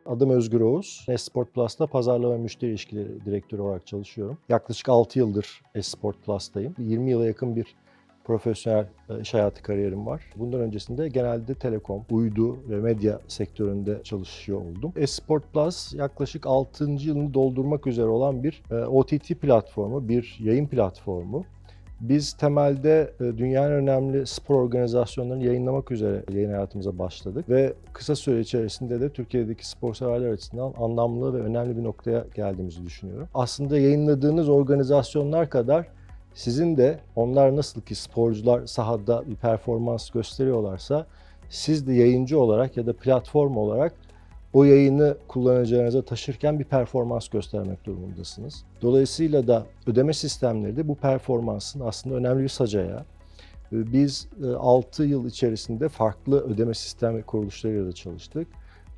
Adım Özgür Oğuz. Esport Plus'ta pazarlama ve müşteri ilişkileri direktörü olarak çalışıyorum. Yaklaşık 6 yıldır Esport Plus'tayım. 20 yıla yakın bir profesyonel iş hayatı kariyerim var. Bundan öncesinde genelde telekom, uydu ve medya sektöründe çalışıyor oldum. Esport Plus yaklaşık 6. yılını doldurmak üzere olan bir OTT platformu, bir yayın platformu. Biz temelde dünyanın önemli spor organizasyonlarını yayınlamak üzere yayın hayatımıza başladık ve kısa süre içerisinde de Türkiye'deki spor severler açısından anlamlı ve önemli bir noktaya geldiğimizi düşünüyorum. Aslında yayınladığınız organizasyonlar kadar sizin de onlar nasıl ki sporcular sahada bir performans gösteriyorlarsa siz de yayıncı olarak ya da platform olarak o yayını kullanıcılarınıza taşırken bir performans göstermek durumundasınız. Dolayısıyla da ödeme sistemleri de bu performansın aslında önemli bir sacaya. Biz 6 yıl içerisinde farklı ödeme sistem kuruluşlarıyla da çalıştık.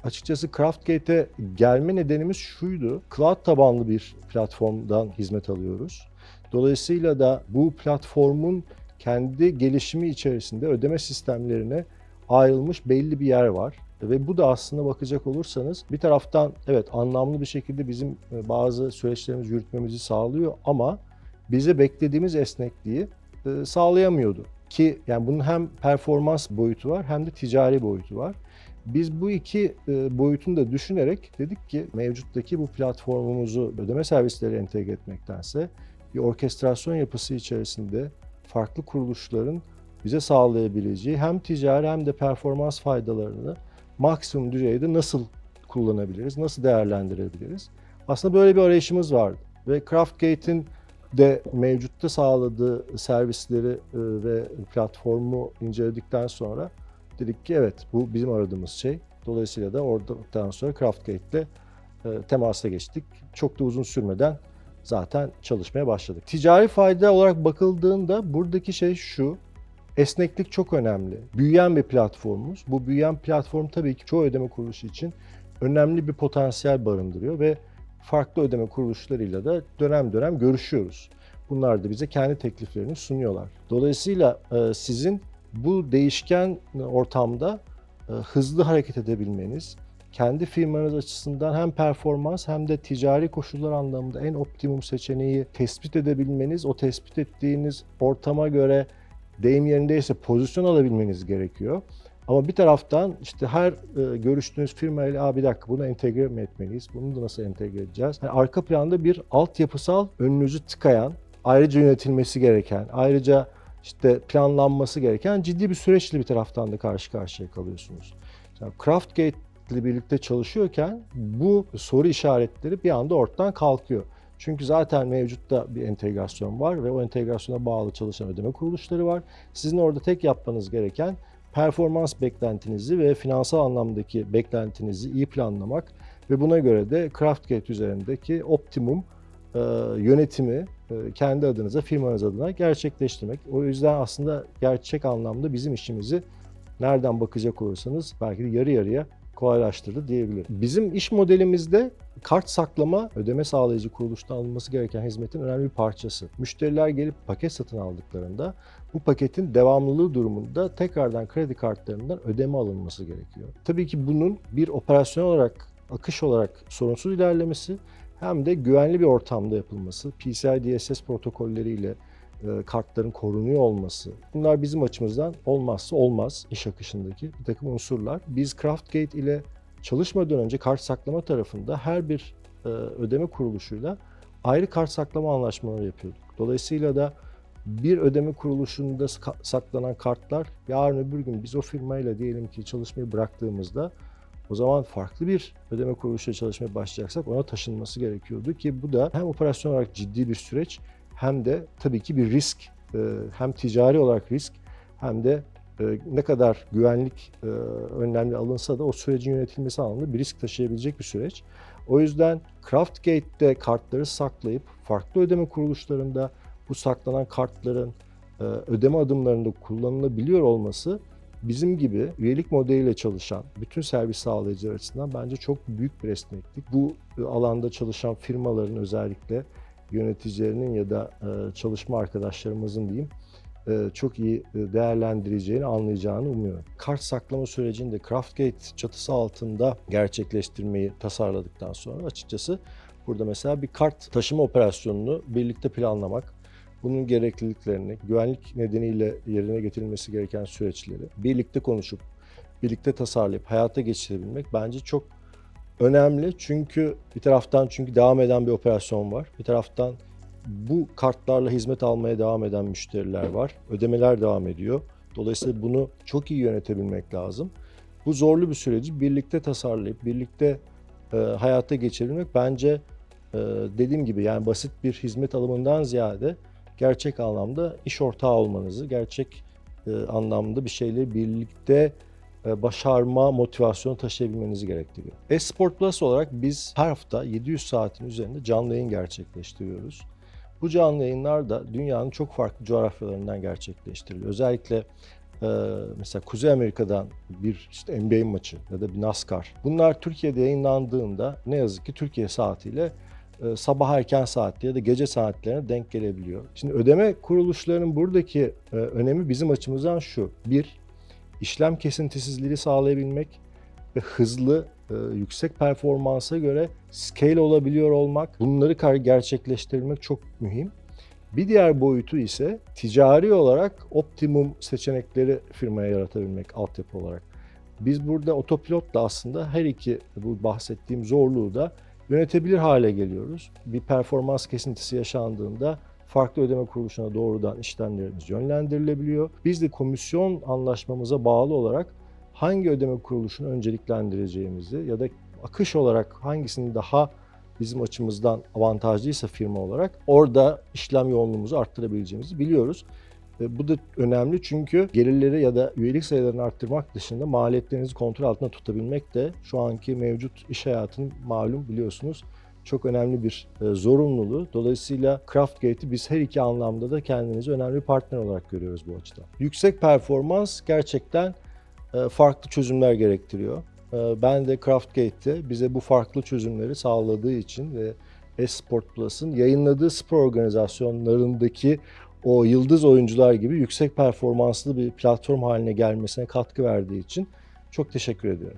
Açıkçası Craftgate'e gelme nedenimiz şuydu. Cloud tabanlı bir platformdan hizmet alıyoruz. Dolayısıyla da bu platformun kendi gelişimi içerisinde ödeme sistemlerine ayrılmış belli bir yer var. Ve bu da aslında bakacak olursanız bir taraftan evet anlamlı bir şekilde bizim bazı süreçlerimizi yürütmemizi sağlıyor ama bize beklediğimiz esnekliği sağlayamıyordu. Ki yani bunun hem performans boyutu var hem de ticari boyutu var. Biz bu iki boyutunu da düşünerek dedik ki mevcuttaki bu platformumuzu ödeme servisleri entegre etmektense bir orkestrasyon yapısı içerisinde farklı kuruluşların bize sağlayabileceği hem ticari hem de performans faydalarını maksimum düzeyde nasıl kullanabiliriz, nasıl değerlendirebiliriz? Aslında böyle bir arayışımız vardı ve Craftgate'in de mevcutta sağladığı servisleri ve platformu inceledikten sonra dedik ki evet bu bizim aradığımız şey. Dolayısıyla da oradan sonra Craftgate'le temasa geçtik. Çok da uzun sürmeden zaten çalışmaya başladık. Ticari fayda olarak bakıldığında buradaki şey şu. Esneklik çok önemli. Büyüyen bir platformumuz. Bu büyüyen platform tabii ki çoğu ödeme kuruluşu için önemli bir potansiyel barındırıyor ve farklı ödeme kuruluşlarıyla da dönem dönem görüşüyoruz. Bunlar da bize kendi tekliflerini sunuyorlar. Dolayısıyla sizin bu değişken ortamda hızlı hareket edebilmeniz, kendi firmanız açısından hem performans hem de ticari koşullar anlamında en optimum seçeneği tespit edebilmeniz, o tespit ettiğiniz ortama göre deyim yerindeyse pozisyon alabilmeniz gerekiyor. Ama bir taraftan işte her görüştüğünüz firmayla bir dakika bunu entegre mi etmeliyiz, bunu da nasıl entegre edeceğiz? Yani arka planda bir altyapısal önünüzü tıkayan, ayrıca yönetilmesi gereken, ayrıca işte planlanması gereken ciddi bir süreçle bir taraftan da karşı karşıya kalıyorsunuz. Yani Craftgate ile birlikte çalışıyorken bu soru işaretleri bir anda ortadan kalkıyor. Çünkü zaten mevcutta bir entegrasyon var ve o entegrasyona bağlı çalışan ödeme kuruluşları var. Sizin orada tek yapmanız gereken performans beklentinizi ve finansal anlamdaki beklentinizi iyi planlamak ve buna göre de Craftgate üzerindeki optimum yönetimi kendi adınıza, firmanız adına gerçekleştirmek. O yüzden aslında gerçek anlamda bizim işimizi nereden bakacak olursanız belki de yarı yarıya kolaylaştırdı diyebilirim. Bizim iş modelimizde kart saklama ödeme sağlayıcı kuruluştan alınması gereken hizmetin önemli bir parçası. Müşteriler gelip paket satın aldıklarında bu paketin devamlılığı durumunda tekrardan kredi kartlarından ödeme alınması gerekiyor. Tabii ki bunun bir operasyon olarak, akış olarak sorunsuz ilerlemesi hem de güvenli bir ortamda yapılması, PCI DSS protokolleriyle kartların korunuyor olması. Bunlar bizim açımızdan olmazsa olmaz iş akışındaki bir takım unsurlar. Biz Craftgate ile çalışmadan önce kart saklama tarafında her bir ödeme kuruluşuyla ayrı kart saklama anlaşmaları yapıyorduk. Dolayısıyla da bir ödeme kuruluşunda saklanan kartlar yarın öbür gün biz o firmayla diyelim ki çalışmayı bıraktığımızda o zaman farklı bir ödeme kuruluşuyla çalışmaya başlayacaksak ona taşınması gerekiyordu ki bu da hem operasyon olarak ciddi bir süreç hem de tabii ki bir risk, hem ticari olarak risk hem de ne kadar güvenlik önlemleri alınsa da o sürecin yönetilmesi anlamında bir risk taşıyabilecek bir süreç. O yüzden Craftgate'de kartları saklayıp farklı ödeme kuruluşlarında bu saklanan kartların ödeme adımlarında kullanılabiliyor olması bizim gibi üyelik modeliyle çalışan bütün servis sağlayıcılar açısından bence çok büyük bir esneklik. Bu alanda çalışan firmaların özellikle yöneticilerinin ya da çalışma arkadaşlarımızın diyeyim çok iyi değerlendireceğini, anlayacağını umuyorum. Kart saklama sürecini de Craftgate çatısı altında gerçekleştirmeyi tasarladıktan sonra açıkçası burada mesela bir kart taşıma operasyonunu birlikte planlamak, bunun gerekliliklerini, güvenlik nedeniyle yerine getirilmesi gereken süreçleri birlikte konuşup, birlikte tasarlayıp hayata geçirebilmek bence çok önemli. Çünkü bir taraftan devam eden bir operasyon var. Bir taraftan bu kartlarla hizmet almaya devam eden müşteriler var. Ödemeler devam ediyor. Dolayısıyla bunu çok iyi yönetebilmek lazım. Bu zorlu bir süreci birlikte tasarlayıp, birlikte hayata geçirebilmek bence dediğim gibi yani basit bir hizmet alımından ziyade gerçek anlamda iş ortağı olmanızı, gerçek anlamda bir şeyleri birlikte başarma motivasyonu taşıyabilmenizi gerektiriyor. Esport Plus olarak biz her hafta 700 saatin üzerinde canlı yayın gerçekleştiriyoruz. Bu canlı yayınlar da dünyanın çok farklı coğrafyalarından gerçekleştiriliyor. Özellikle mesela Kuzey Amerika'dan bir NBA maçı ya da bir NASCAR. Bunlar Türkiye'de yayınlandığında ne yazık ki Türkiye saatiyle sabah erken saatte ya da gece saatlerine denk gelebiliyor. Şimdi ödeme kuruluşlarının buradaki önemi bizim açımızdan şu. Bir, işlem kesintisizliği sağlayabilmek ve hızlı, yüksek performansa göre scale olabiliyor olmak, bunları gerçekleştirmek çok mühim. Bir diğer boyutu ise ticari olarak optimum seçenekleri firmaya yaratabilmek altyapı olarak. Biz burada otopilotla aslında her iki bu bahsettiğim zorluğu da yönetebilir hale geliyoruz. Bir performans kesintisi yaşandığında farklı ödeme kuruluşuna doğrudan işlemlerimiz yönlendirilebiliyor. Biz de komisyon anlaşmamıza bağlı olarak hangi ödeme kuruluşunu önceliklendireceğimizi ya da akış olarak hangisinin daha bizim açımızdan avantajlıysa firma olarak orada işlem yoğunluğumuzu arttırabileceğimizi biliyoruz. Bu da önemli çünkü gelirleri ya da üyelik sayılarını arttırmak dışında maliyetlerinizi kontrol altında tutabilmek de şu anki mevcut iş hayatının malum biliyorsunuz çok önemli bir zorunluluğu. Dolayısıyla Craftgate'i biz her iki anlamda da kendimizi önemli bir partner olarak görüyoruz bu açıdan. Yüksek performans gerçekten farklı çözümler gerektiriyor. Ben de Craftgate'te bize bu farklı çözümleri sağladığı için ve Esport Plus'ın yayınladığı spor organizasyonlarındaki o yıldız oyuncular gibi yüksek performanslı bir platform haline gelmesine katkı verdiği için çok teşekkür ediyorum.